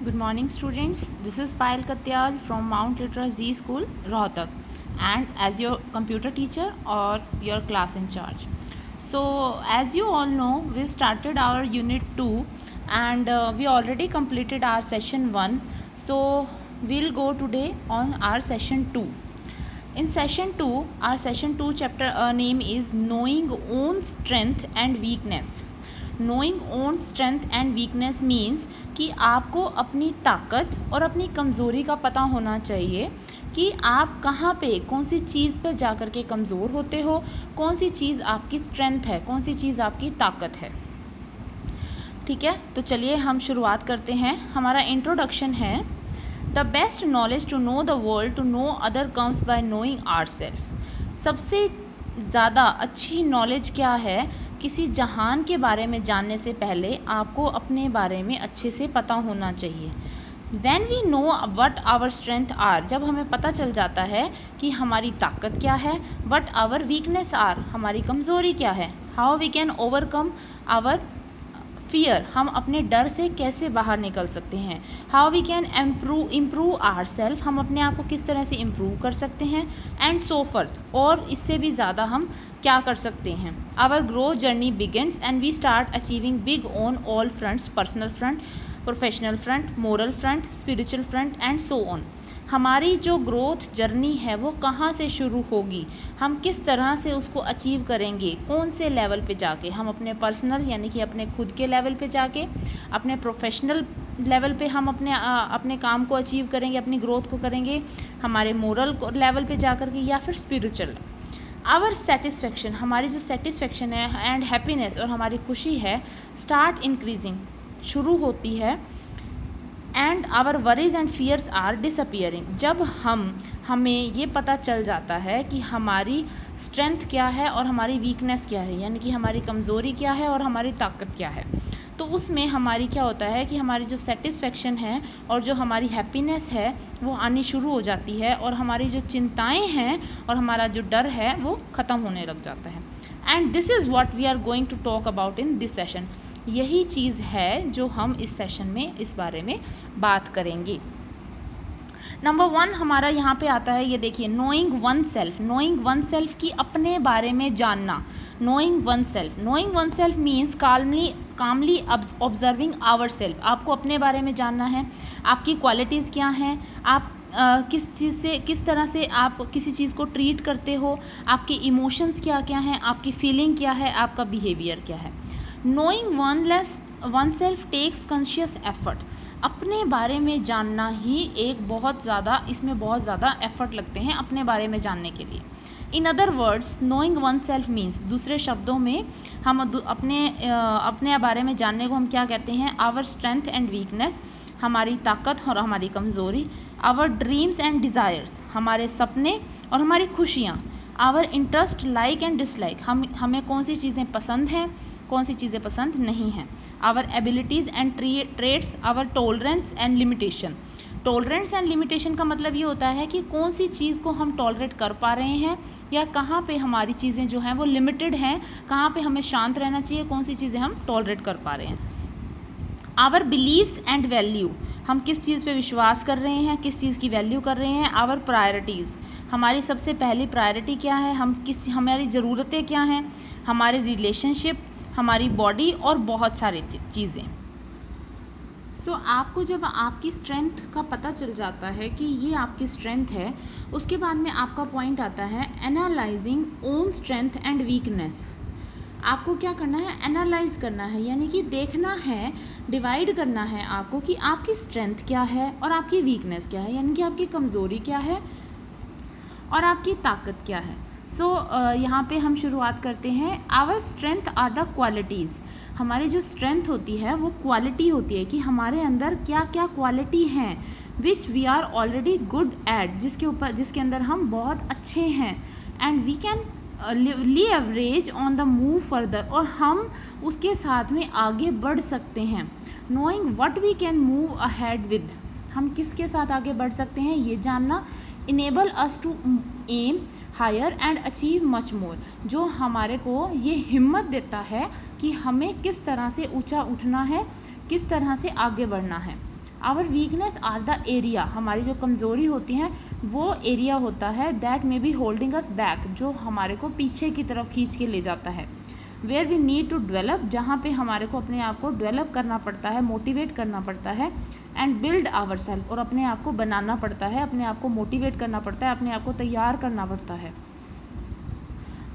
Good morning students, this is Payal Katyal from Mount Litra Z School, Rohtak, and as your computer teacher or your class in charge. So as you all know, we started our unit 2 and we already completed our session 1. So we'll go today on our session 2. In session 2, our session 2 chapter name is Knowing Own Strength and Weakness. Knowing own strength and weakness means कि आपको अपनी ताकत और अपनी कमज़ोरी का पता होना चाहिए कि आप कहाँ पे कौन सी चीज़ पर जा कर के कमज़ोर होते हो, कौन सी चीज़ आपकी स्ट्रेंथ है, कौन सी चीज़ आपकी ताकत है। ठीक है, तो चलिए हम शुरुआत करते हैं। हमारा इंट्रोडक्शन है the best knowledge to know the world to know other comes by knowing ourselves. सबसे ज़्यादा अच्छी नॉलेज क्या है? किसी जहान के बारे में जानने से पहले आपको अपने बारे में अच्छे से पता होना चाहिए। When we know what our strength are, जब हमें पता चल जाता है कि हमारी ताकत क्या है, what our weakness are, हमारी कमज़ोरी क्या है, how we can overcome our fear, हम अपने डर से कैसे बाहर निकल सकते हैं, how we can improve our self, हम अपने आप को किस तरह से इम्प्रूव कर सकते हैं, एंड सो फॉर्थ, और इससे भी ज़्यादा हम क्या कर सकते हैं। Our growth journey begins and we start achieving big on all fronts, personal front, professional front, moral front, spiritual front and so on. हमारी जो ग्रोथ जर्नी है वो कहाँ से शुरू होगी, हम किस तरह से उसको अचीव करेंगे, कौन से लेवल पे जाके, हम अपने पर्सनल यानी कि अपने खुद के लेवल पे जाके, अपने प्रोफेशनल लेवल पे हम अपने काम को अचीव करेंगे, अपनी ग्रोथ को करेंगे, हमारे मोरल लेवल पे जा कर के, या फिर स्पिरिचुअल। आवर सेटिस्फेक्शन, हमारी जो सेटिस्फेक्शन है एंड हैप्पीनेस और हमारी खुशी है, स्टार्ट इंक्रीजिंग, शुरू होती है, and our worries and fears are disappearing, जब हमें ये पता चल जाता है कि हमारी स्ट्रेंथ क्या है और हमारी वीकनेस क्या है, यानी कि हमारी कमज़ोरी क्या है और हमारी ताकत क्या है, तो उसमें हमारी क्या होता है कि हमारी जो सेटिस्फेक्शन है और जो हमारी हैप्पीनेस है वो आनी शुरू हो जाती है, और हमारी जो चिंताएं हैं और हमारा जो डर है वो ख़त्म होने लग जाता है। And this is what we are going to talk about in this session. यही चीज़ है जो हम इस सेशन में इस बारे में बात करेंगे। नंबर 1 हमारा यहाँ पे आता है, ये देखिए, knowing one self. Knowing one self की अपने बारे में जानना, knowing one self. Knowing one self means calmly observing our self. आपको अपने बारे में जानना है, आपकी क्वालिटीज़ क्या हैं, आप किस तरह से आप किसी चीज़ को ट्रीट करते हो, आपके इमोशंस क्या क्या हैं, आपकी फीलिंग क्या है, आपका बिहेवियर क्या है। Knowing one self takes conscious effort. अपने बारे में जानना ही एक बहुत ज़्यादा एफर्ट लगते हैं अपने बारे में जानने के लिए। In other words, knowing one self means, दूसरे शब्दों में हम अपने बारे में जानने को हम क्या कहते हैं, आवर स्ट्रेंथ एंड वीकनेस, हमारी ताकत और हमारी कमज़ोरी, आवर ड्रीम्स एंड डिज़ायर्स, हमारे सपने और हमारी खुशियाँ, our interest like and dislike, हमें कौन सी चीज़ें पसंद हैं, कौन सी चीज़ें पसंद नहीं हैं, our abilities and traits, our tolerance and limitation. Tolerance and limitation का मतलब ये होता है कि कौन सी चीज़ को हम टॉलरेट कर पा रहे हैं, या कहाँ पे हमारी चीज़ें जो हैं वो लिमिटेड हैं, कहाँ पे हमें शांत रहना चाहिए, कौन सी चीज़ें हम टॉलरेट कर पा रहे हैं। आवर बिलीव्स एंड वैल्यू, हम किस चीज़ पे विश्वास कर रहे हैं, किस चीज़ की वैल्यू कर रहे हैं। आवर प्रायोरिटीज़, हमारी सबसे पहली प्रायोरिटी क्या है, हमारी ज़रूरतें क्या हैं, हमारे रिलेशनशिप, हमारी बॉडी और बहुत सारी चीज़ें। सो आपको जब आपकी स्ट्रेंथ का पता चल जाता है कि ये आपकी स्ट्रेंथ है, उसके बाद में आपका पॉइंट आता है analysing own strength and weakness. आपको क्या करना है, एनालाइज करना है, यानी कि देखना है, डिवाइड करना है आपको कि आपकी स्ट्रेंथ क्या है और आपकी वीकनेस क्या है, यानी कि आपकी कमज़ोरी क्या है और आपकी ताकत क्या है। यहाँ पे हम शुरुआत करते हैं। Our strength are the qualities, हमारी जो स्ट्रेंथ होती है वो क्वालिटी होती है कि हमारे अंदर क्या क्या क्वालिटी हैं, which we are already good at, जिसके अंदर हम बहुत अच्छे हैं, and we can leverage on the move further, और हम उसके साथ में आगे बढ़ सकते हैं। Knowing what we can move ahead with, हम किसके साथ आगे बढ़ सकते हैं ये जानना। Enable us to aim higher and achieve much more, जो हमारे को ये हिम्मत देता है कि हमें किस तरह से ऊंचा उठना है, किस तरह से आगे बढ़ना है। Our weakness are the area, हमारी जो कमज़ोरी होती हैं वो एरिया होता है that may be holding us back, जो हमारे को पीछे की तरफ खींच के ले जाता है। Where we need to develop, जहाँ पे हमारे को अपने आप को डेवलप करना पड़ता है, मोटिवेट करना पड़ता है, एंड बिल्ड आवर सेल्फ, और अपने आप को बनाना पड़ता है, अपने आप को मोटिवेट करना पड़ता है, अपने आप को तैयार करना पड़ता है।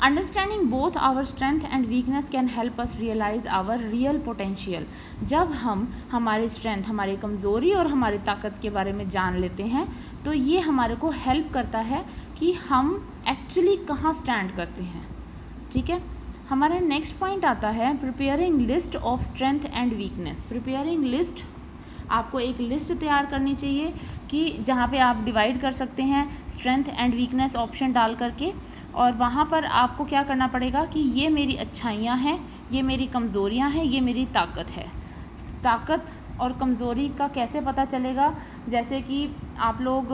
Understanding both our strength and weakness can help us realise our real potential. जब हम हमारे स्ट्रेंथ, हमारी कमज़ोरी और हमारी ताकत के बारे में जान लेते हैं तो ये हमारे को हेल्प करता है कि हम एक्चुअली कहाँ स्टैंड करते हैं। ठीक है, हमारा नेक्स्ट पॉइंट आता है preparing list of strength and weakness. Preparing list, आपको एक लिस्ट तैयार करनी चाहिए कि जहाँ पे आप डिवाइड कर सकते हैं स्ट्रेंथ एंड वीकनेस ऑप्शन डाल करके, और वहाँ पर आपको क्या करना पड़ेगा कि ये मेरी अच्छाइयाँ हैं, ये मेरी कमज़ोरियाँ हैं, ये मेरी ताकत है। ताकत और कमज़ोरी का कैसे पता चलेगा, जैसे कि आप लोग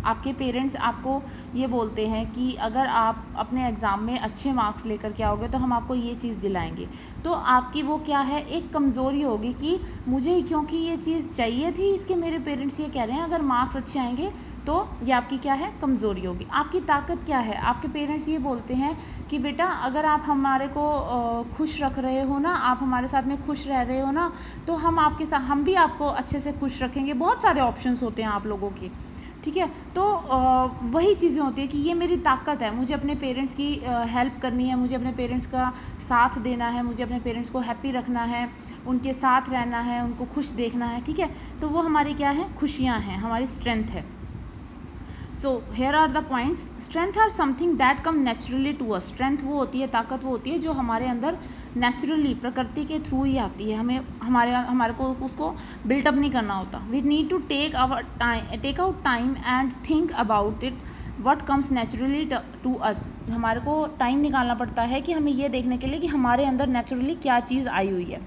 आपके पेरेंट्स आपको ये बोलते हैं कि अगर आप अपने एग्ज़ाम में अच्छे मार्क्स लेकर के आओगे तो हम आपको ये चीज़ दिलाएंगे, तो आपकी वो क्या है, एक कमज़ोरी होगी कि मुझे क्योंकि ये चीज़ चाहिए थी, इसके मेरे पेरेंट्स ये कह रहे हैं अगर मार्क्स अच्छे आएंगे तो ये आपकी क्या है, कमज़ोरी होगी। आपकी ताकत क्या है, आपके पेरेंट्स ये बोलते हैं कि बेटा अगर आप हमारे को खुश रख रहे हो ना, आप हमारे साथ में खुश रह रहे हो ना, तो हम आपके साथ, हम भी आपको अच्छे से खुश रखेंगे। बहुत सारे ऑप्शंस होते हैं आप लोगों के, ठीक है। तो वही चीज़ें होती है कि ये मेरी ताकत है, मुझे अपने पेरेंट्स की हेल्प करनी है, मुझे अपने पेरेंट्स का साथ देना है, मुझे अपने पेरेंट्स को हैप्पी रखना है, उनके साथ रहना है, उनको खुश देखना है, ठीक है। तो वो हमारी क्या है, खुशियाँ हैं, हमारी स्ट्रेंथ है। So here are the points. Strength are something that come naturally to us. Strength वो होती है, ताकत वो होती है जो हमारे अंदर नेचुरली, प्रकृति के थ्रू ही आती है, हमें हमारे को उसको बिल्टअप नहीं करना होता। We need to take out time and think about it what comes naturally to us. हमारे को टाइम निकालना पड़ता है कि हमें ये देखने के लिए कि हमारे अंदर नेचुरली क्या चीज़ आई हुई है।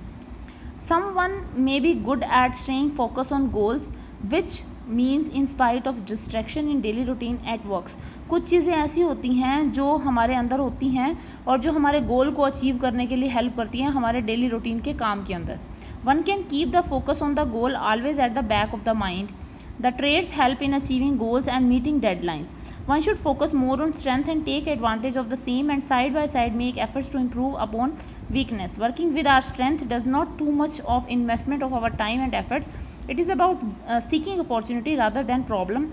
Someone may be good at staying focused on goals which means in spite of distraction in daily routine at works। कुछ चीज़ें ऐसी होती हैं जो हमारे अंदर होती हैं और जो हमारे गोल को अचीव करने के लिए हेल्प करती हैं हमारे डेली रूटीन के काम के अंदर। One can keep the focus on the goal always at the back of the mind. The traits help in achieving goals and meeting deadlines. One should focus more on strength and take advantage of the same, and side by side make efforts to improve upon weakness. Working with our strength does not too much of investment of our time and efforts. It is about seeking opportunity rather than problem.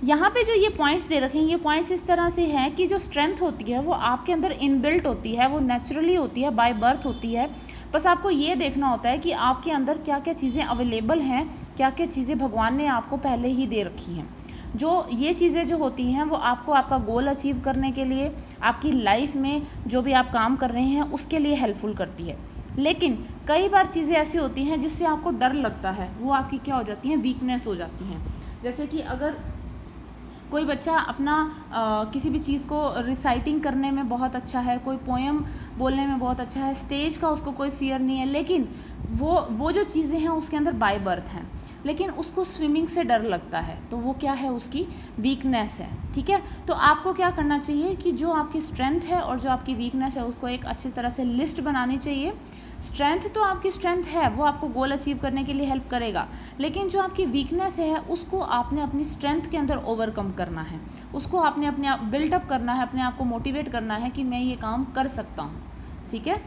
यहाँ पे जो ये points दे रखे हैं, ये points इस तरह से हैं कि जो स्ट्रेंथ होती है वो आपके अंदर इनबिल्ट होती है, वो नेचुरली होती है, बाय बर्थ होती है। बस आपको ये देखना होता है कि आपके अंदर क्या क्या चीज़ें अवेलेबल हैं, क्या क्या चीज़ें भगवान ने आपको पहले ही दे रखी हैं। जो ये चीज़ें जो होती हैं वो आपको आपका गोल अचीव करने के लिए, आपकी लाइफ में जो भी आप काम कर रहे हैं उसके लिए हेल्पफुल करती है। लेकिन कई बार चीज़ें ऐसी होती हैं जिससे आपको डर लगता है, वो आपकी क्या हो जाती हैं, वीकनेस हो जाती हैं। जैसे कि अगर कोई बच्चा अपना किसी भी चीज़ को रिसाइटिंग करने में बहुत अच्छा है, कोई पोएम बोलने में बहुत अच्छा है, स्टेज का उसको कोई फियर नहीं है, लेकिन वो जो चीज़ें हैं उसके अंदर बाय बर्थ हैं, लेकिन उसको स्विमिंग से डर लगता है, तो वो क्या है, उसकी वीकनेस है। ठीक है, तो आपको क्या करना चाहिए कि जो आपकी स्ट्रेंथ है और जो आपकी वीकनेस है उसको एक अच्छी तरह से लिस्ट बनानी चाहिए। स्ट्रेंथ तो आपकी स्ट्रेंथ है, वो आपको गोल अचीव करने के लिए हेल्प करेगा, लेकिन जो आपकी वीकनेस है उसको आपने अपनी स्ट्रेंथ के अंदर ओवरकम करना है, उसको आपने अपने आप बिल्डअप करना है, अपने आप को मोटिवेट करना है कि मैं ये काम कर सकता हूँ। ठीक है,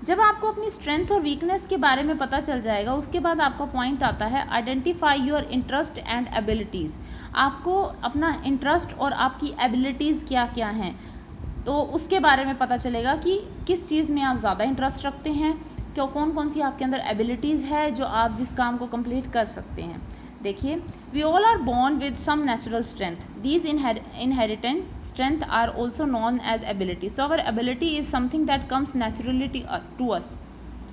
जब आपको अपनी स्ट्रेंथ और वीकनेस के बारे में पता चल जाएगा उसके बाद आपका पॉइंट आता है identify your interest and abilities. आपको अपना इंटरेस्ट और आपकी एबिलिटीज़ क्या क्या हैं तो उसके बारे में पता चलेगा कि किस चीज़ में आप ज़्यादा इंटरेस्ट रखते हैं, तो कौन कौन सी आपके अंदर एबिलिटीज़ है जो आप जिस काम को कंप्लीट कर सकते हैं। देखिए, we all are born with some natural strength. These inherent strength are also known as ability. So our ability is something that comes naturally to us.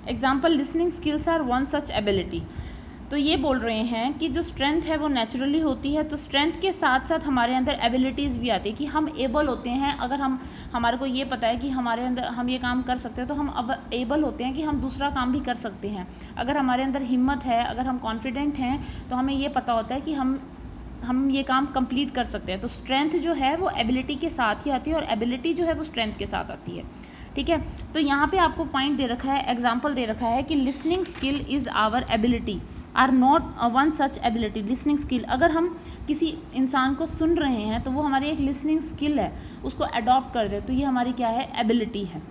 Example, listening skills are one such ability. तो ये बोल रहे हैं कि जो strength है वो naturally होती है, तो स्ट्रेंथ के साथ साथ हमारे अंदर एबिलिटीज़ भी आती है कि हम एबल होते हैं। अगर हमारे को ये पता है कि हमारे अंदर हम ये काम कर सकते हैं तो हम अब एबल होते हैं कि हम दूसरा काम भी कर सकते हैं। अगर हमारे अंदर हिम्मत है, अगर हम कॉन्फिडेंट हैं तो हमें ये पता होता है कि हम ये काम कंप्लीट कर सकते हैं। तो स्ट्रेंथ जो है वो एबिलिटी के साथ ही आती है और एबिलिटी जो है वो स्ट्रेंथ के साथ आती है। ठीक है। तो यहाँ पे आपको पॉइंट दे रखा है, एग्जाम्पल दे रखा है कि listening skill is our ability are not one such ability. Listening skill, अगर हम किसी इंसान को सुन रहे हैं तो वो हमारी एक लिसनिंग स्किल है, उसको अडॉप्ट कर दे तो ये हमारी क्या है, एबिलिटी है।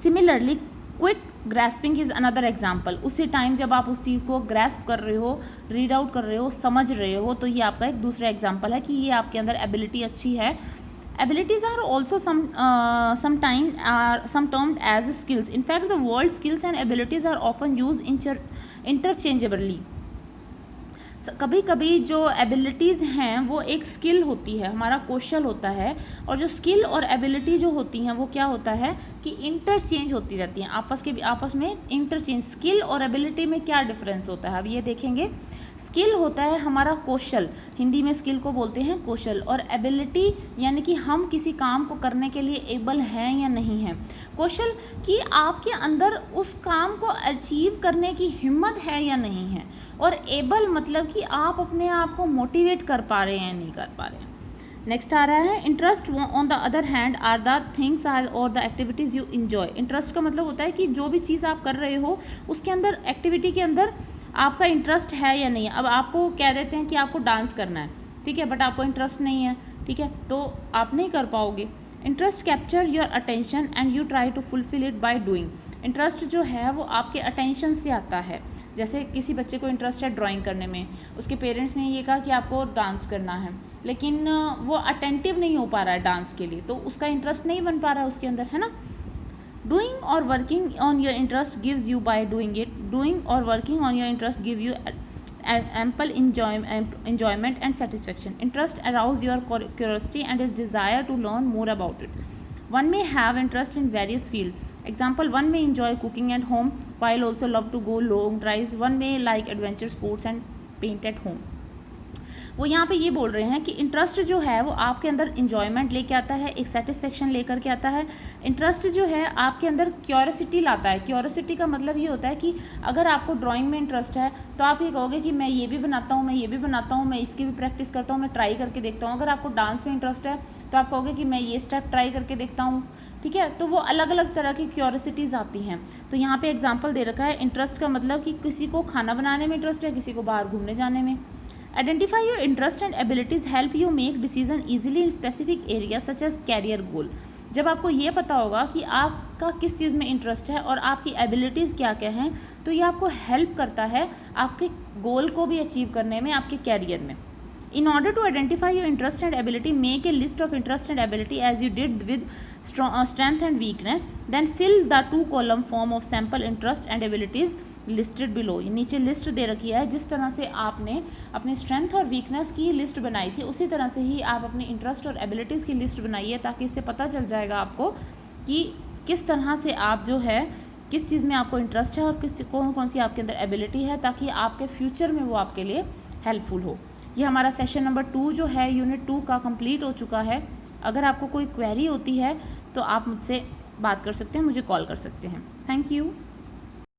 Similarly quick grasping is another example. उसी टाइम जब आप उस चीज़ को ग्रैस्प कर रहे हो, रीड आउट कर रहे हो, समझ रहे हो, तो ये आपका एक दूसरा एग्जाम्पल है कि ये आपके अंदर एबिलिटी अच्छी है। Abilities are also some termed as skills. In fact, the word skills and abilities are often used interchangeably. कभी कभी जो एबिलिटीज़ हैं वो एक स्किल होती है, हमारा कौशल होता है, और जो स्किल और एबिलिटी जो होती हैं वो क्या होता है कि इंटरचेंज होती रहती हैं, आपस में इंटरचेंज। स्किल और एबिलिटी में क्या डिफरेंस होता है अब ये देखेंगे। स्किल होता है हमारा कौशल, हिंदी में स्किल को बोलते हैं कौशल, और एबिलिटी यानी कि हम किसी काम को करने के लिए एबल हैं या नहीं हैं। कौशल कि आपके अंदर उस काम को अचीव करने की हिम्मत है या नहीं है, और एबल मतलब कि आप अपने आप को मोटिवेट कर पा रहे हैं या नहीं कर पा रहे हैं। नेक्स्ट आ रहा है interest on the other hand are the things और the activities you enjoy. Interest का मतलब होता है कि जो भी चीज़ आप कर रहे हो उसके अंदर, एक्टिविटी के अंदर आपका इंटरेस्ट है या नहीं है। अब आपको कह देते हैं कि आपको डांस करना है, ठीक है, बट आपको इंटरेस्ट नहीं है, ठीक है, तो आप नहीं कर पाओगे। Interest capture your attention and you try to fulfil it by doing. Interest जो है वो आपके अटेंशन से आता है। जैसे किसी बच्चे को इंटरेस्ट है ड्राइंग करने में, उसके पेरेंट्स ने ये कहा कि आपको डांस करना है, लेकिन वो अटेंटिव नहीं हो पा रहा है डांस के लिए, तो उसका इंटरेस्ट नहीं बन पा रहा है उसके अंदर, है ना। Doing or working on your interest gives you by doing it. Doing or working on your interest give you ample enjoyment and satisfaction. Interest arouses your curiosity and is desire to learn more about it. One may have interest in various fields. Example, one may enjoy cooking at home while also love to go long drives. One may like adventure sports and paint at home. वो यहाँ पे ये बोल रहे हैं कि interest जो है वो आपके अंदर इंजॉयमेंट लेके आता है, एक सेटिस्फेक्शन लेकर के आता है। इंटरेस्ट जो है आपके अंदर क्यूरियोसिटी लाता है। क्यूरियोसिटी का मतलब ये होता है कि अगर आपको ड्राइंग में इंटरेस्ट है तो आप ये कहोगे कि मैं ये भी बनाता हूँ, मैं ये भी बनाता हूँ, मैं इसकी भी प्रैक्टिस करता हूँ, मैं ट्राई करके देखता हूँ। अगर आपको डांस में इंटरेस्ट है तो आप कहोगे कि मैं ये स्टेप ट्राई करके देखता हूँ, ठीक है। तो वो अलग अलग तरह की क्यूरियोसिटीज़ आती हैं। तो यहाँ पे एग्जांपल दे रखा है, इंटरेस्ट का मतलब कि किसी को खाना बनाने में इंटरेस्ट है, किसी को बाहर घूमने जाने में। Identify your interest and abilities help you make decision easily in specific areas such as career goal. जब आपको ये पता होगा कि आपका किस चीज़ में इंटरेस्ट है और आपकी एबिलिटीज़ क्या क्या हैं, तो ये आपको हेल्प करता है आपके गोल को भी अचीव करने में, आपके कैरियर में। In order to identify your interest and ability, make a list of interest and ability as you did with strength and weakness. Then fill the two-column form of sample interest and abilities listed below. नीचे list दे रखी है, जिस तरह से आपने अपने strength और weakness की लिस्ट बनाई थी उसी तरह से ही आप अपने इंटरेस्ट और एबिलिटीज़ की लिस्ट बनाइए, ताकि इससे पता चल जाएगा आपको कि किस तरह से आप जो है किस चीज़ में आपको इंटरेस्ट है और कौन कौन सी आपके अंदर एबिलिटी है, ताकि आपके फ्यूचर में वो आपके लिए हेल्पफुल हो। ये हमारा सेशन नंबर 2 जो है यूनिट 2 का कंप्लीट हो चुका है। अगर आपको कोई क्वेरी होती है तो आप मुझसे बात कर सकते हैं, मुझे कॉल कर सकते हैं। Thank you.